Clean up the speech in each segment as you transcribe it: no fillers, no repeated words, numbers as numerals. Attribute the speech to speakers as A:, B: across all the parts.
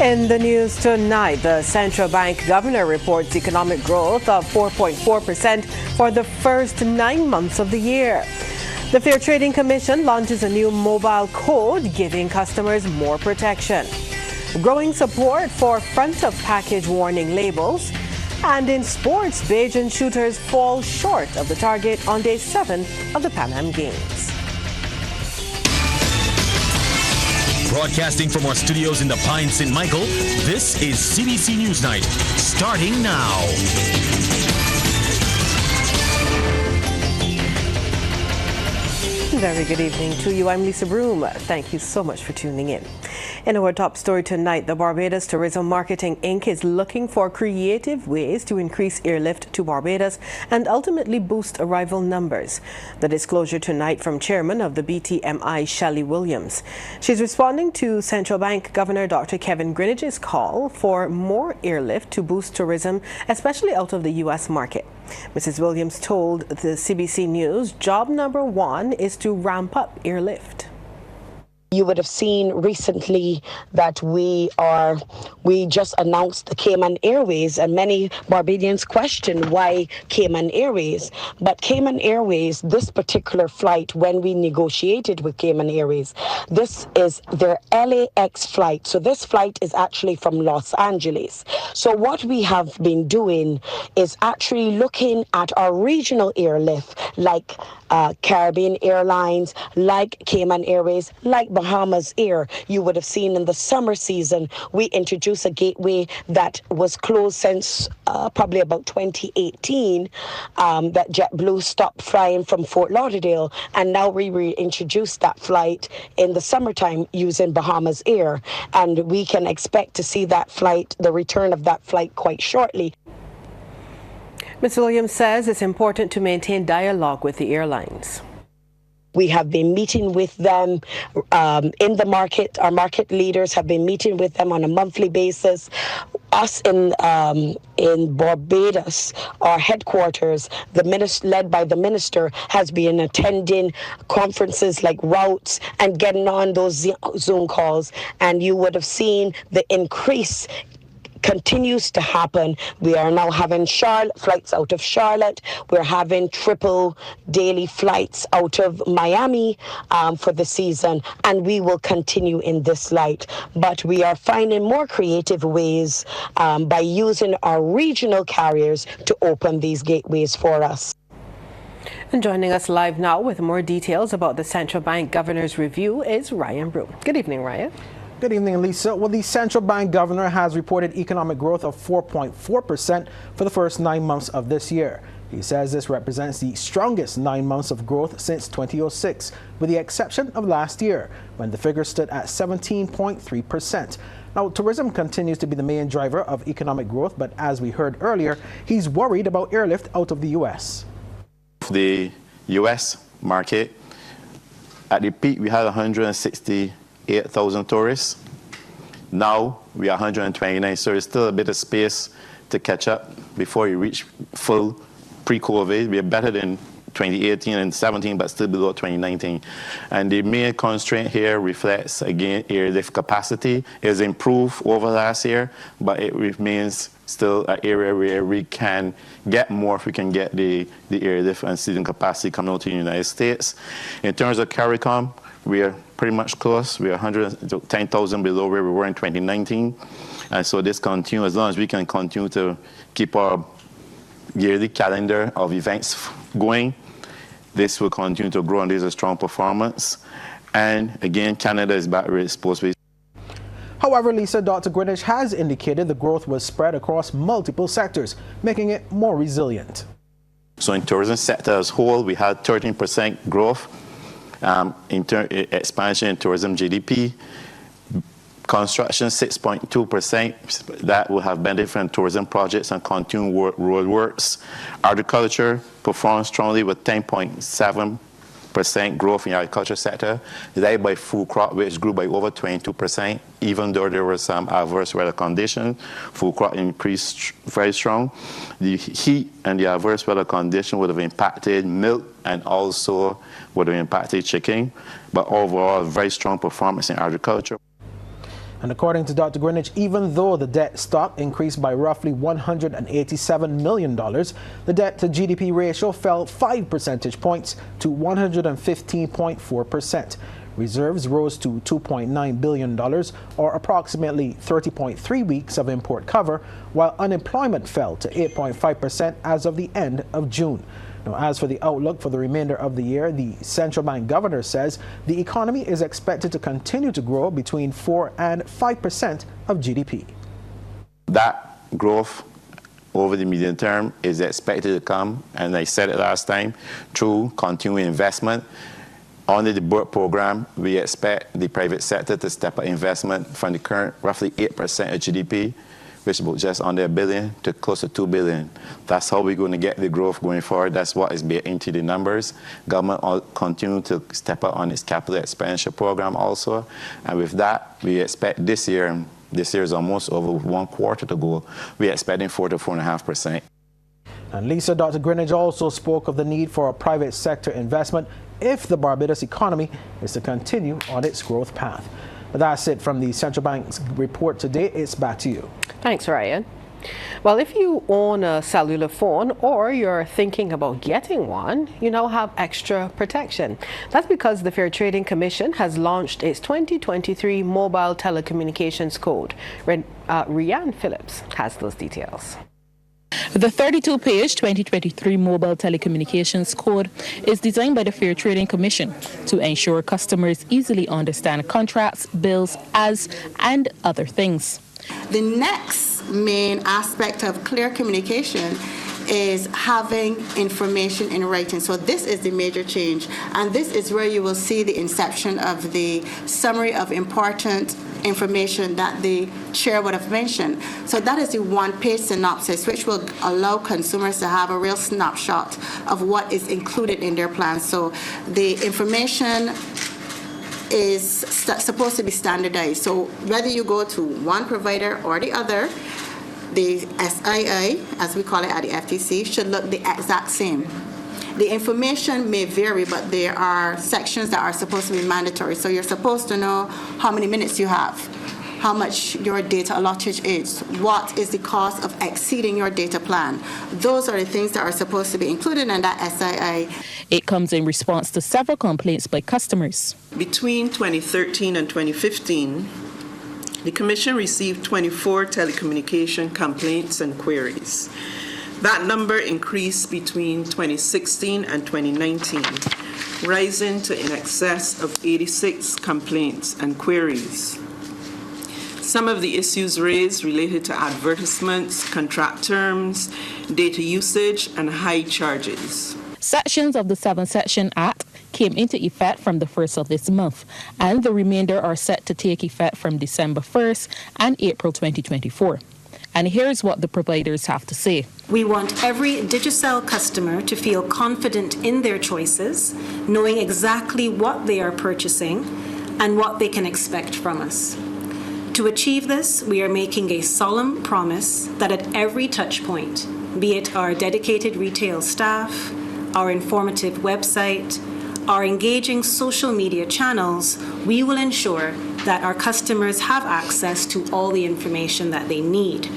A: In the news tonight, the central bank governor reports economic growth of 4.4% for the first 9 months of the year. The Fair Trading Commission launches a new mobile code giving customers more protection. Growing support for front-of-package warning labels. And in sports, Bajan Shooters fall short of the target on day 7 of the Pan Am Games.
B: Broadcasting from our studios in the Pine St. Michael, this is CBC NewsNight, starting now.
A: Very good evening to you. I'm Lisa Broom. Thank you so much for tuning in. In our top story tonight, the Barbados Tourism Marketing Inc. is looking for creative ways to increase airlift to Barbados and ultimately boost arrival numbers. The disclosure tonight from Chairman of the BTMI, Shelley Williams. She's responding to Central Bank Governor Dr. Kevin Greenidge's call for more airlift to boost tourism, especially out of the U.S. market. Mrs. Williams told the CBC News job number 1 is to ramp up airlift.
C: You would have seen recently that we just announced the Cayman Airways, and many Barbadians question why Cayman Airways. But Cayman Airways, this particular flight, when we negotiated with Cayman Airways, this is their LAX flight. So this flight is actually from Los Angeles. So what we have been doing is actually looking at our regional airlift, like Caribbean Airlines, like Cayman Airways, like Bahamas Air. You would have seen in the summer season, we introduced a gateway that was closed since probably about 2018, that JetBlue stopped flying from Fort Lauderdale, and now we reintroduced that flight in the summertime using Bahamas Air, and we can expect to see that flight, the return of that flight, quite shortly.
A: Ms. Williams says it's important to maintain dialogue with the airlines.
C: We have been meeting with them in the market. Our market leaders have been meeting with them on a monthly basis. Us in Barbados, our headquarters, led by the minister, has been attending conferences like routes and getting on those Zoom calls. And you would have seen the increase continues to happen. We are now having flights out of Charlotte. We're having triple daily flights out of Miami for the season, and we will continue in this light. But we are finding more creative ways by using our regional carriers to open these gateways for us.
A: And joining us live now with more details about the Central Bank Governor's review is Ryan Broom. Good evening, Ryan.
D: Good evening, Lisa. Well, the central bank governor has reported economic growth of 4.4% for the first 9 months of this year. He says this represents the strongest 9 months of growth since 2006, with the exception of last year, when the figure stood at 17.3%. Now, tourism continues to be the main driver of economic growth, but as we heard earlier, he's worried about airlift out of the U.S.
E: The U.S. market, at the peak, we had 168,000 tourists. Now we are 129, so there's still a bit of space to catch up before you reach full pre-COVID. We are better than 2018 and 17, but still below 2019. And the main constraint here reflects, again, airlift capacity. It has improved over last year, but it remains still an area where we can get more if we can get the airlift and seating capacity coming out to the United States. In terms of CARICOM, we are pretty much close. We are 110,000 below where we were in 2019. And so this continues, as long as we can continue to keep our yearly calendar of events going, this will continue to grow, and there's a strong performance. And again, Canada is back where it's supposed to be.
D: However, Lisa, Dr. Greenidge has indicated the growth was spread across multiple sectors, making it more resilient.
E: So in tourism sector as a whole, we had 13% growth. Expansion in tourism GDP, construction 6.2%. That will have benefit from tourism projects and continuing road works. Agriculture performed strongly with 10.7% growth in the agriculture sector, led by food crop, which grew by over 22%. Even though there were some adverse weather conditions, food crop increased very strong. The heat and the adverse weather condition would have impacted milk and also would have impacted chicken, but overall, very strong performance in agriculture.
D: And according to Dr. Greenwich, even though the debt stock increased by roughly $187 million, the debt to GDP ratio fell 5 percentage points to 115.4%. Reserves rose to $2.9 billion, or approximately 30.3 weeks of import cover, while unemployment fell to 8.5% as of the end of June. Now, as for the outlook for the remainder of the year, the central bank governor says the economy is expected to continue to grow between 4 and 5% of GDP.
E: That growth over the medium term is expected to come, and I said it last time, through continuing investment. Under the BORT program, we expect the private sector to step up investment from the current roughly 8% of GDP, which is just under $1 billion, to close to $2 billion. That's how we're going to get the growth going forward. That's what is built into the numbers. Government will continue to step up on its capital expenditure program also. And with that, we expect this year is almost over 1 quarter to go, we're expecting 4 to 4.5%.
D: And Lisa, Dr. Greenwich also spoke of the need for a private sector investment if the Barbados economy is to continue on its growth path. But that's it from the Central Bank's report today. It's back to you.
A: Thanks, Ryan. Well, if you own a cellular phone or you're thinking about getting one, you now have extra protection. That's because the Fair Trading Commission has launched its 2023 Mobile Telecommunications Code. Rianne Phillips has those details.
F: The 32-page 2023 Mobile Telecommunications Code is designed by the Fair Trading Commission to ensure customers easily understand contracts, bills, and other things.
G: The next main aspect of clear communication is having information in writing. So this is the major change, and this is where you will see the inception of the summary of important information that the chair would have mentioned. So that is the one-page synopsis, which will allow consumers to have a real snapshot of what is included in their plan. So the information is supposed to be standardized. So whether you go to one provider or the other, the SII, as we call it at the FTC, should look the exact same. The information may vary, but there are sections that are supposed to be mandatory. So you're supposed to know how many minutes you have, how much your data allottage is, what is the cost of exceeding your data plan. Those are the things that are supposed to be included in that SII.
F: It comes in response to several complaints by customers.
H: Between 2013 and 2015, the Commission received 24 telecommunication complaints and queries. That number increased between 2016 and 2019, rising to in excess of 86 complaints and queries. Some of the issues raised related to advertisements, contract terms, data usage, and high charges.
F: Sections of the 7-Section Act came into effect from the 1st of this month, and the remainder are set to take effect from December 1st and April 2024. And here's what the providers have to say.
I: We want every Digicel customer to feel confident in their choices, knowing exactly what they are purchasing and what they can expect from us. To achieve this, we are making a solemn promise that at every touch point, be it our dedicated retail staff, our informative website, our engaging social media channels, we will ensure that our customers have access to all the information that they need.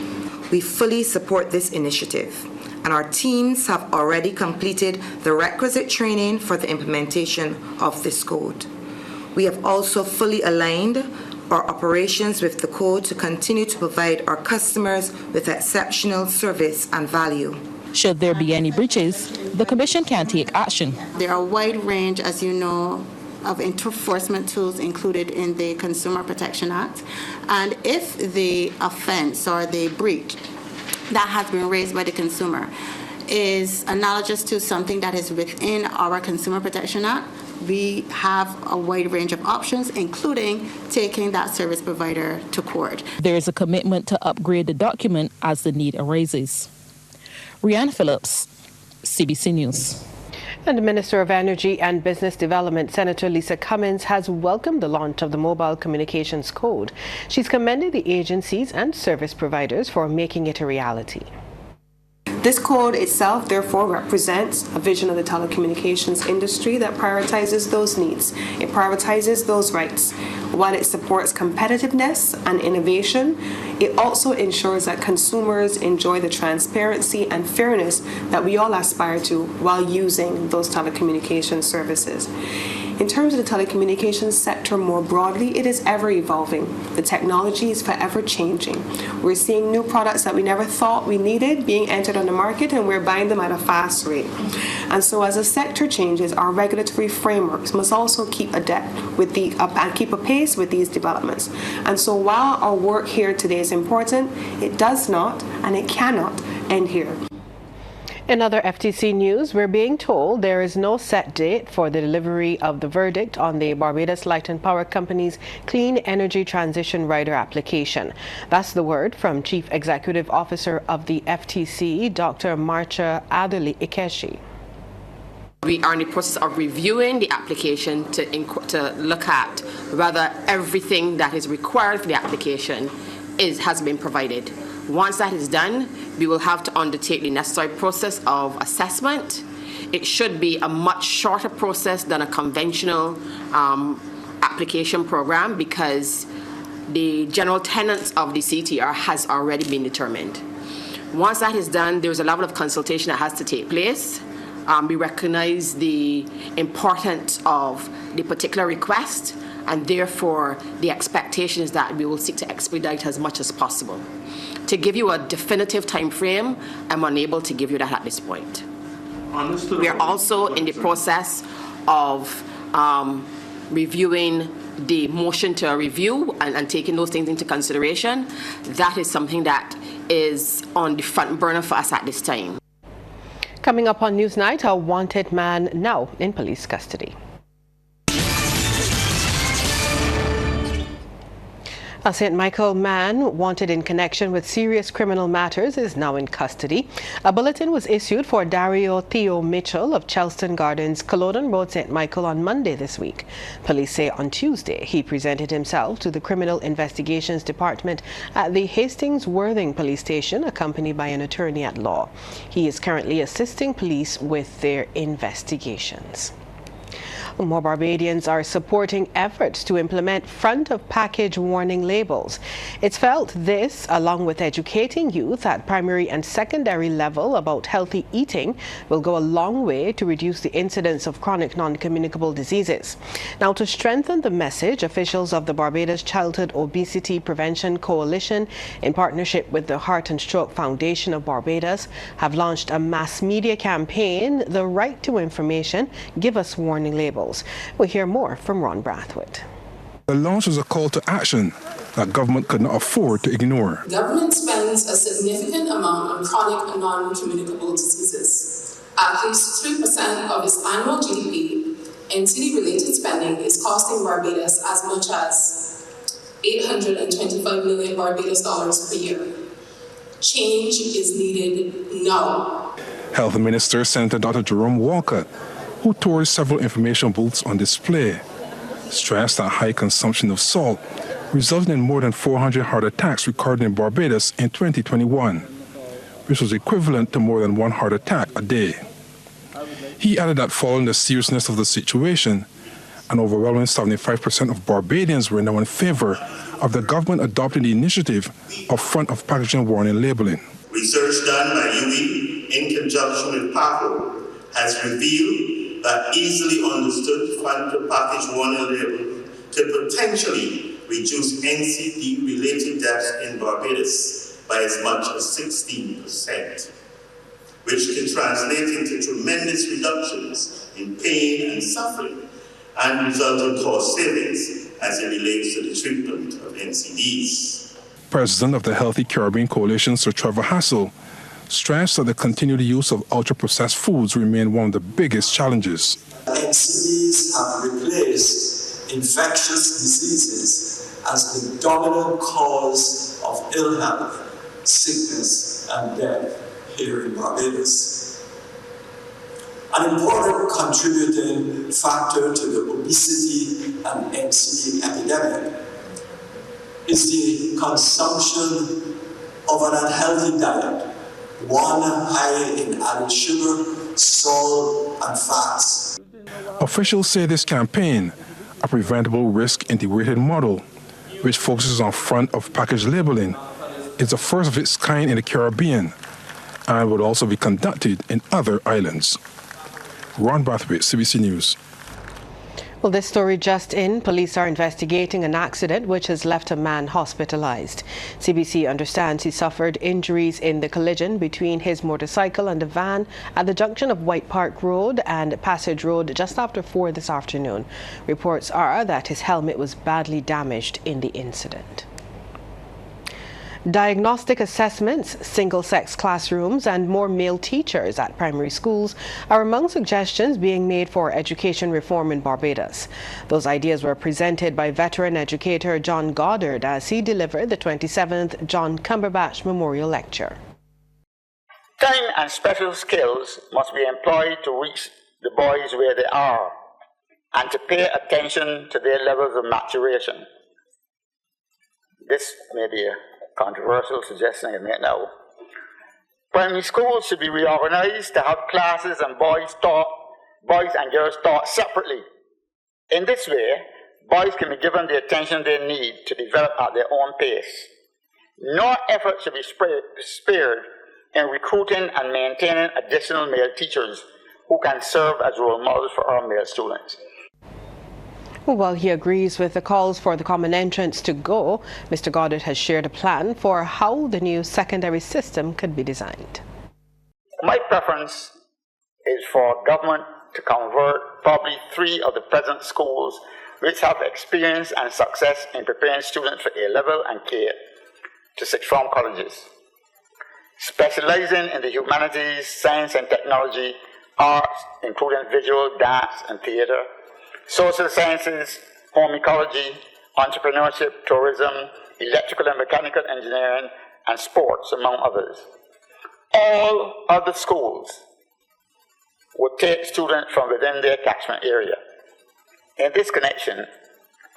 J: We fully support this initiative, and our teams have already completed the requisite training for the implementation of this code. We have also fully aligned our operations with the code to continue to provide our customers with exceptional service and value.
F: Should there be any breaches, the Commission can take action.
G: There are a wide range, as you know, of enforcement tools included in the Consumer Protection Act. And if the offense or the breach that has been raised by the consumer is analogous to something that is within our Consumer Protection Act, we have a wide range of options, including taking that service provider to court.
F: There is a commitment to upgrade the document as the need arises. Rianne Phillips, CBC News.
A: And the Minister of Energy and Business Development, Senator Lisa Cummins, has welcomed the launch of the Mobile Communications Code. She's commended the agencies and service providers for making it a reality.
K: This code itself, therefore, represents a vision of the telecommunications industry that prioritizes those needs. It prioritizes those rights. While it supports competitiveness and innovation, it also ensures that consumers enjoy the transparency and fairness that we all aspire to while using those telecommunications services. In terms of the telecommunications sector more broadly, it is ever evolving. The technology is forever changing. We're seeing new products that we never thought we needed being entered on the market, and we're buying them at a fast rate. And so as the sector changes, our regulatory frameworks must also keep keep a pace with these developments. And so while our work here today is important, it does not and it cannot end here.
A: In other FTC news, we're being told there is no set date for the delivery of the verdict on the Barbados Light and Power Company's Clean Energy Transition Rider application. That's the word from Chief Executive Officer of the FTC, Dr. Marcia Adderley Ikeshi.
L: We are in the process of reviewing the application to look at whether everything that is required for the application has been provided. Once that is done, we will have to undertake the necessary process of assessment. It should be a much shorter process than a conventional application program because the general tenets of the CTR has already been determined. Once that is done, there's a level of consultation that has to take place. We recognize the importance of the particular request, and therefore the expectation is that we will seek to expedite as much as possible. To give you a definitive time frame, I'm unable to give you that at this point. We are also in the process of reviewing the motion to review and taking those things into consideration. That is something that is on the front burner for us at this time.
A: Coming up on Newsnight, a wanted man now in police custody. A St. Michael man wanted in connection with serious criminal matters is now in custody. A bulletin was issued for Dario Theo Mitchell of Chelston Gardens, Culloden Road, St. Michael on Monday this week. Police say on Tuesday he presented himself to the Criminal Investigations Department at the Hastings Worthing Police Station, accompanied by an attorney at law. He is currently assisting police with their investigations. More Barbadians are supporting efforts to implement front-of-package warning labels. It's felt this, along with educating youth at primary and secondary level about healthy eating, will go a long way to reduce the incidence of chronic non-communicable diseases. Now, to strengthen the message, officials of the Barbados Childhood Obesity Prevention Coalition, in partnership with the Heart and Stroke Foundation of Barbados, have launched a mass media campaign, The Right to Information, Give Us Warning Labels. We'll hear more from Ron Brathwaite.
M: The launch was a call to action that government could not afford to ignore.
N: Government spends a significant amount on chronic and non-communicable diseases. At least 3% of its annual GDP, NCD-related spending is costing Barbados as much as $825 million Barbados dollars per year. Change is needed now.
M: Health Minister Senator Dr. Jerome Walcott, who toured several information booths on display, stressed that high consumption of salt resulted in more than 400 heart attacks recorded in Barbados in 2021, which was equivalent to more than one heart attack a day. He added that following the seriousness of the situation, an overwhelming 75% of Barbadians were now in favor of the government adopting the initiative of front-of-packaging warning labeling.
O: Research done by UE in conjunction with PACO has revealed that easily understood front-of-package warning label could potentially reduce NCD-related deaths in Barbados by as much as 16%, which can translate into tremendous reductions in pain and suffering and result in cost savings as it relates to the treatment of NCDs.
M: President of the Healthy Caribbean Coalition, Sir Trevor Hassel, stressed that the continued use of ultra-processed foods remain one of the biggest challenges.
P: NCDs have replaced infectious diseases as the dominant cause of ill health, sickness, and death here in Barbados. An important contributing factor to the obesity and NCD epidemic is the consumption of an unhealthy diet, one high in added sugar, salt, and fats.
M: Officials say this campaign, a preventable risk integrated model, which focuses on front of package labeling, is the first of its kind in the Caribbean and would also be conducted in other islands. Ron Brathwaite, CBC News.
A: Well, this story just in. Police are investigating an accident which has left a man hospitalized. CBC understands he suffered injuries in the collision between his motorcycle and a van at the junction of White Park Road and Passage Road just after 4 this afternoon. Reports are that his helmet was badly damaged in the incident. Diagnostic assessments, single-sex classrooms and more male teachers at primary schools are among suggestions being made for education reform in Barbados. Those ideas were presented by veteran educator John Goddard as he delivered the 27th John Cumberbatch Memorial Lecture.
Q: Time and special skills must be employed to reach the boys where they are and to pay attention to their levels of maturation. This may be a controversial suggestion I make now. Primary schools should be reorganized to have classes and boys and girls taught separately. In this way, boys can be given the attention they need to develop at their own pace. No effort should be spared in recruiting and maintaining additional male teachers who can serve as role models for our male students.
A: While he agrees with the calls for the common entrance to go, Mr. Goddard has shared a plan for how the new secondary system could be designed.
Q: My preference is for government to convert probably 3 of the present schools which have experience and success in preparing students for A-level and K to sixth form colleges. Specializing in the humanities, science and technology, arts, including visual, dance and theatre, social sciences, home ecology, entrepreneurship, tourism, electrical and mechanical engineering, and sports, among others. All other schools would take students from within their catchment area. In this connection,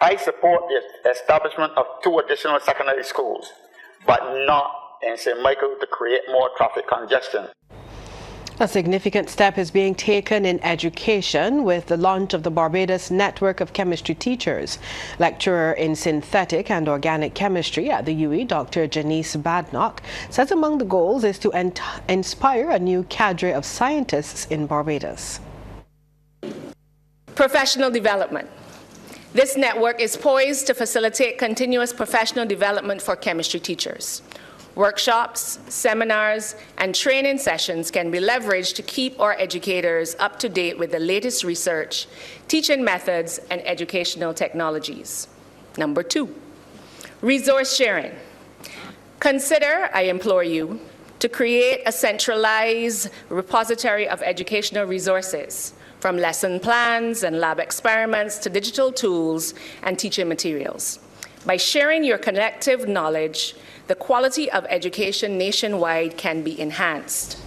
Q: I support the establishment of 2 additional secondary schools, but not in St. Michael to create more traffic congestion.
A: A significant step is being taken in education with the launch of the Barbados Network of Chemistry Teachers. Lecturer in Synthetic and Organic Chemistry at the UE, Dr. Janice Badnock, says among the goals is to inspire a new cadre of scientists in Barbados.
R: Professional development. This network is poised to facilitate continuous professional development for chemistry teachers. Workshops, seminars, and training sessions can be leveraged to keep our educators up to date with the latest research, teaching methods, and educational technologies. Number 2, resource sharing. Consider, I implore you, to create a centralized repository of educational resources, from lesson plans and lab experiments to digital tools and teaching materials. By sharing your collective knowledge, the quality of education nationwide can be enhanced.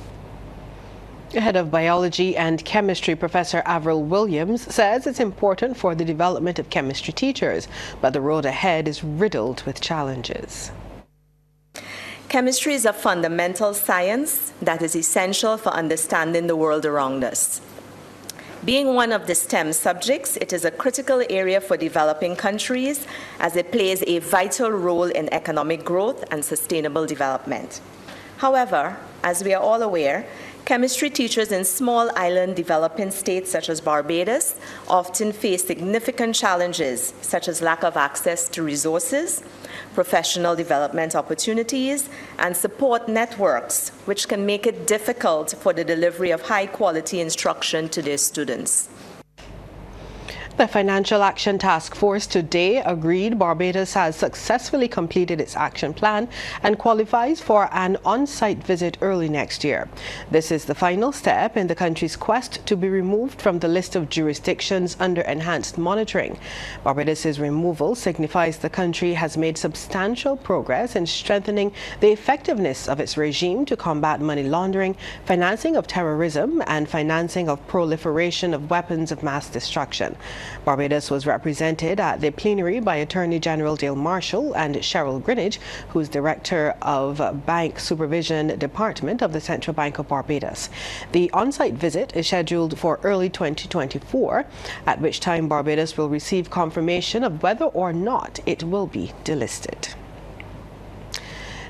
A: Head of Biology and Chemistry, Professor Avril Williams, says it's important for the development of chemistry teachers, but the road ahead is riddled with challenges.
S: Chemistry is a fundamental science that is essential for understanding the world around us. Being one of the STEM subjects, it is a critical area for developing countries as it plays a vital role in economic growth and sustainable development. However, as we are all aware, chemistry teachers in small island developing states such as Barbados often face significant challenges such as lack of access to resources, professional development opportunities, and support networks, which can make it difficult for the delivery of high-quality instruction to their students.
A: The Financial Action Task Force today agreed Barbados has successfully completed its action plan and qualifies for an on-site visit early next year. This is the final step in the country's quest to be removed from the list of jurisdictions under enhanced monitoring. Barbados's removal signifies the country has made substantial progress in strengthening the effectiveness of its regime to combat money laundering, financing of terrorism, and financing of proliferation of weapons of mass destruction. Barbados was represented at the plenary by Attorney General Dale Marshall and Cheryl Greenidge, who's Director of Bank Supervision Department of the Central Bank of Barbados. The on-site visit is scheduled for early 2024, at which time Barbados will receive confirmation of whether or not it will be delisted.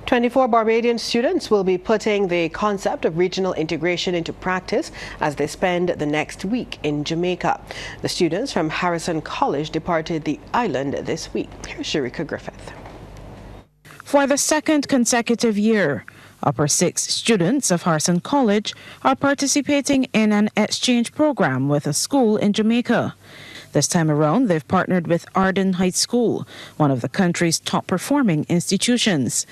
A: 24 Barbadian students will be putting the concept of regional integration into practice as they spend the next week in Jamaica. The students from Harrison College departed the island this week. Here's Sharika Griffith.
T: For the second consecutive year, Upper 6 students of Harrison College are participating in an exchange program with a school in Jamaica. This time around, they've partnered with Arden High School, one of the country's top-performing institutions.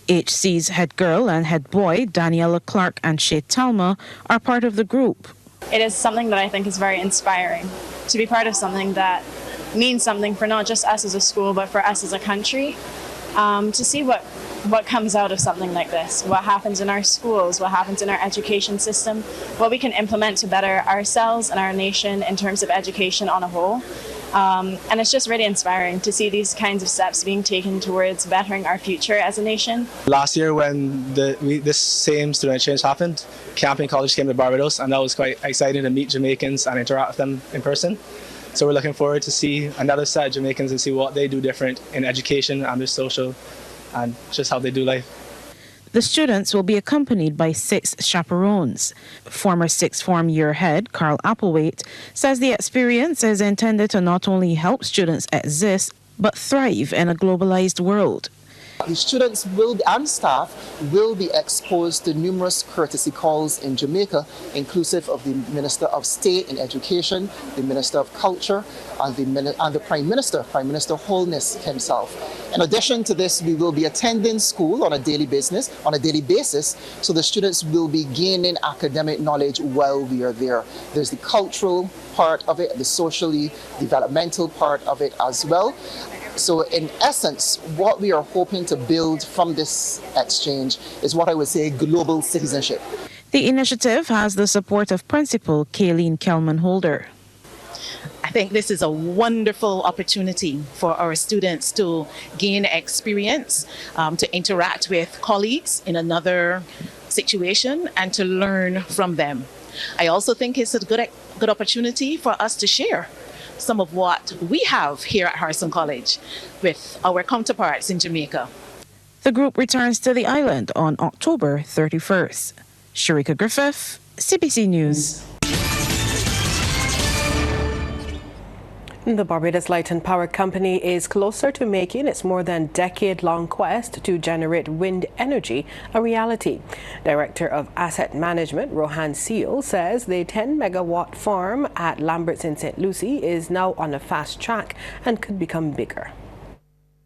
T: HC's head girl and head boy, Daniela Clark and Shay Talma, are part of the group.
U: It is something that I think is very inspiring, to be part of something that means something for not just us as a school, but for us as a country, to see what comes out of something like this, what happens in our schools, what happens in our education system, what we can implement to better ourselves and our nation in terms of education on a whole. And it's just really inspiring to see these kinds of steps being taken towards bettering our future as a nation.
V: Last year when this same student exchange happened, Camping College came to Barbados, and that was quite exciting to meet Jamaicans and interact with them in person. So we're looking forward to see another set of Jamaicans and see what they do different in education and their social and just how they do life.
T: The students will be accompanied by 6 chaperones. Former sixth form year head Carl Applewaite says the experience is intended to not only help students exist, but thrive in a globalized world.
W: The students and staff will be exposed to numerous courtesy calls in Jamaica, inclusive of the Minister of State in Education, the Minister of Culture, and the Prime Minister Holness himself. In addition to this, we will be attending school on a daily basis, so the students will be gaining academic knowledge while we are there. There's the cultural part of it, the socially developmental part of it as well. So in essence, what we are hoping to build from this exchange is what I would say global citizenship.
T: The initiative has the support of Principal Kayleen Kelman-Holder.
X: I think this is a wonderful opportunity for our students to gain experience, to interact with colleagues in another situation and to learn from them. I also think it's a good opportunity for us to share some of what we have here at Harrison College with our counterparts in Jamaica.
T: The group returns to the island on October 31st. Sharika Griffith, CBC News.
A: The Barbados Light and Power Company is closer to making its more than decade-long quest to generate wind energy a reality. Director of Asset Management, Rohan Seal, says the 10-megawatt farm at Lamberts in St. Lucie is now on a fast track and could become bigger.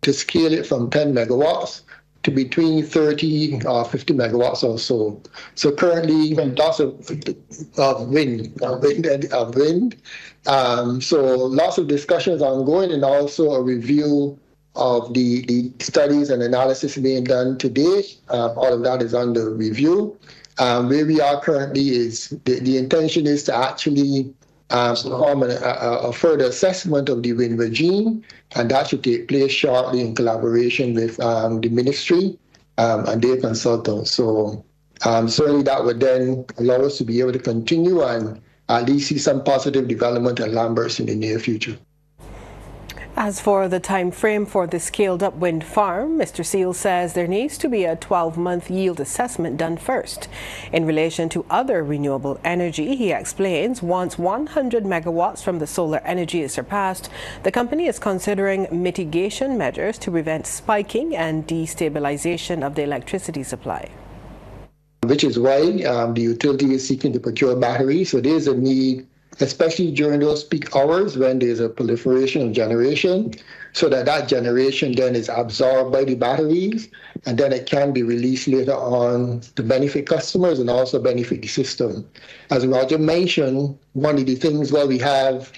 Y: To scale it from 10 megawatts to between 30 or 50 megawatts or so. So currently, lots of wind. So lots of discussions ongoing, and also a review of the studies and analysis being done to date. All of that is under review. Where we are currently is the intention is to actually perform a further assessment of the wind regime, and that should take place shortly in collaboration with the ministry and their consultants. So certainly that would then allow us to be able to continue and at least see some positive development at Lamberts in the near future.
A: As for the time frame for the scaled-up wind farm, Mr. Seal says there needs to be a 12-month yield assessment done first. In relation to other renewable energy, he explains once 100 megawatts from the solar energy is surpassed, the company is considering mitigation measures to prevent spiking and destabilization of the electricity supply.
Y: Which is why the utility is seeking to procure batteries. So there's a need, especially during those peak hours when there's a proliferation of generation, so that generation then is absorbed by the batteries, and then it can be released later on to benefit customers and also benefit the system. As Roger mentioned, one of the things where we have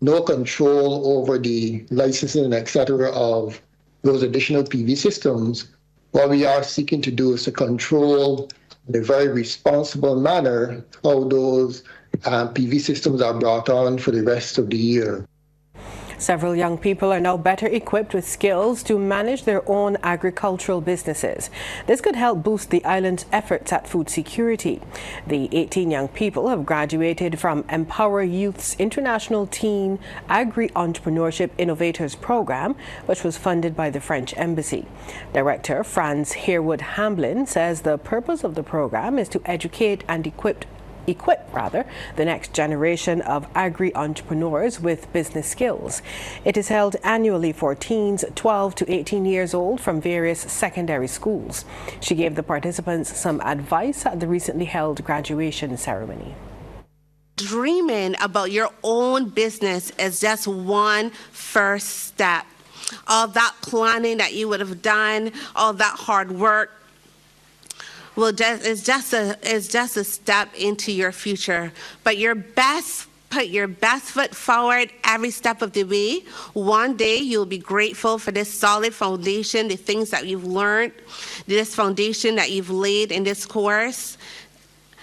Y: no control over the licensing, etc., of those additional PV systems, what we are seeking to do is to control in a very responsible manner how those PV systems are brought on for the rest of the year.
A: Several young people are now better equipped with skills to manage their own agricultural businesses. This could help boost the island's efforts at food security. The 18 young people have graduated from Empower Youth's International Teen Agri-Entrepreneurship Innovators Program, which was funded by the French Embassy. Director Franz Herwood Hamblin says the purpose of the program is to educate and equip the next generation of agri-entrepreneurs with business skills. It is held annually for teens 12 to 18 years old from various secondary schools. She gave the participants some advice at the recently held graduation ceremony.
B: Dreaming about your own business is just one first step. All that planning that you would have done, all that hard work, is just a step into your future. But put your best foot forward every step of the way. One day you'll be grateful for this solid foundation, the things that you've learned, this foundation that you've laid in this course.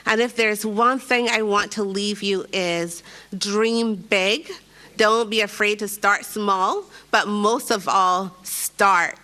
B: And if there's one thing I want to leave you is dream big. Don't be afraid to start small, but most of all, start.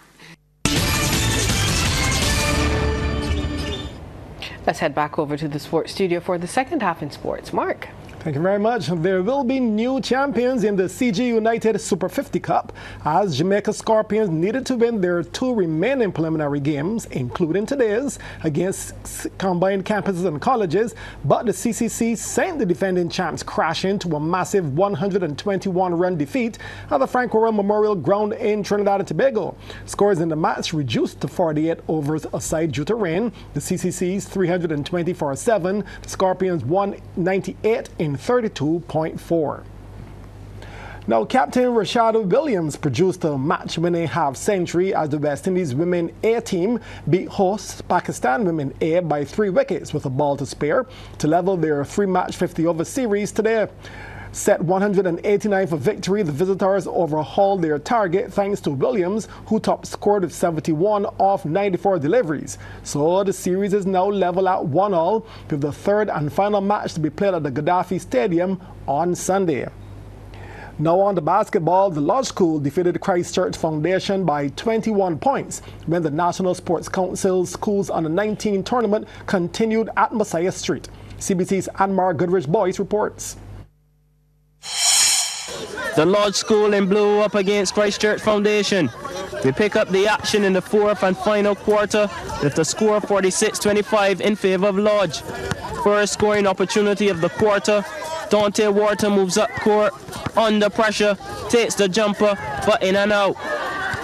A: Let's head back over to the sports studio for the second half in sports. Mark.
C: Thank you very much. There will be new champions in the CG United Super 50 Cup as Jamaica Scorpions needed to win their two remaining preliminary games, including today's against combined campuses and colleges, but the CCC sent the defending champs crashing to a massive 121-run defeat at the Frank Worrell Memorial Ground in Trinidad and Tobago. Scores in the match reduced to 48 overs aside due to rain. The CCC's 320-7, the Scorpions 198 in 32.4. Now, Captain Rashada Williams produced a match-winning half-century as the West Indies Women A team beat hosts Pakistan Women A by 3 wickets with a ball to spare to level their 3-match 50-over series today. Set 189 for victory, the visitors overhauled their target thanks to Williams, who top scored with 71 off 94 deliveries. So the series is now level at 1-1, with the third and final match to be played at the Gaddafi Stadium on Sunday. Now on the basketball, the Lodge School defeated Christchurch Foundation by 21 points when the National Sports Council's Schools Under-19 tournament continued at Messiah Street. CBC's Anmar Goodrich-Boyce reports.
D: The Lodge School in blue up against Christchurch Foundation. We pick up the action in the fourth and final quarter with the score 46-25 in favour of Lodge. First scoring opportunity of the quarter. Dante Wharton moves up court, under pressure, takes the jumper, but in and out.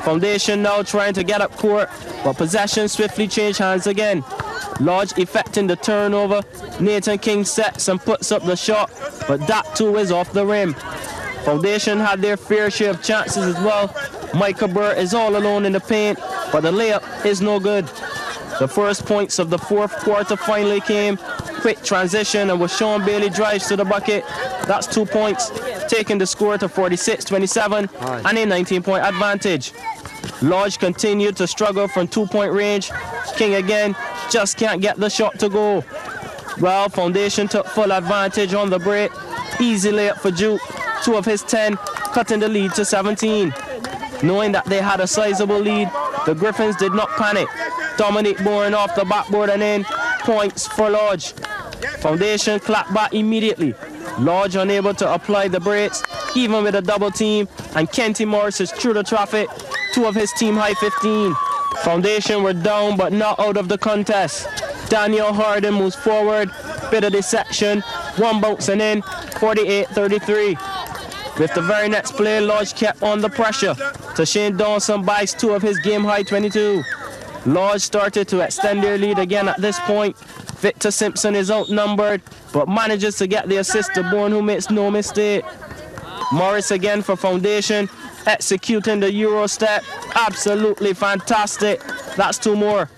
D: Foundation now trying to get up court, but possession swiftly changed hands again. Lodge effecting the turnover. Nathan King sets and puts up the shot, but that too is off the rim. Foundation had their fair share of chances as well. Micah Burr is all alone in the paint, but the layup is no good. The first points of the fourth quarter finally came. Quick transition, and with Sean Bailey drives to the bucket, that's 2 points, taking the score to 46-27 and a 19-point advantage. Lodge continued to struggle from 2-point range. King again just can't get the shot to go. Well, Foundation took full advantage on the break. Easy layup for Duke. 2 of his 10, cutting the lead to 17. Knowing that they had a sizable lead, the Griffins did not panic. Dominic Bourne off the backboard and in. Points for Lodge. Foundation clapped back immediately. Lodge unable to apply the brakes, even with a double team, and Kenty Morris is through the traffic. 2 of his team high 15. Foundation were down but not out of the contest. Daniel Harden moves forward, bit of deception, 1 bounce and in, 48-33. With the very next play, Lodge kept on the pressure. Tashane Dawson buys 2 of his game-high 22. Lodge started to extend their lead again at this point. Victor Simpson is outnumbered, but manages to get the assist to Bourne, who makes no mistake. Morris again for Foundation, executing the Euro step. Absolutely fantastic. That's 2 more.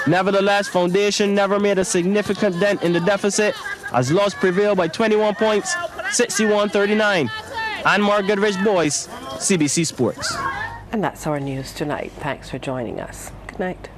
D: Nevertheless, Foundation never made a significant dent in the deficit as Lodge prevailed by 21 points, 61-39. Anmar Goodrich-Boyce, CBC Sports.
A: And that's our news tonight. Thanks for joining us. Good night.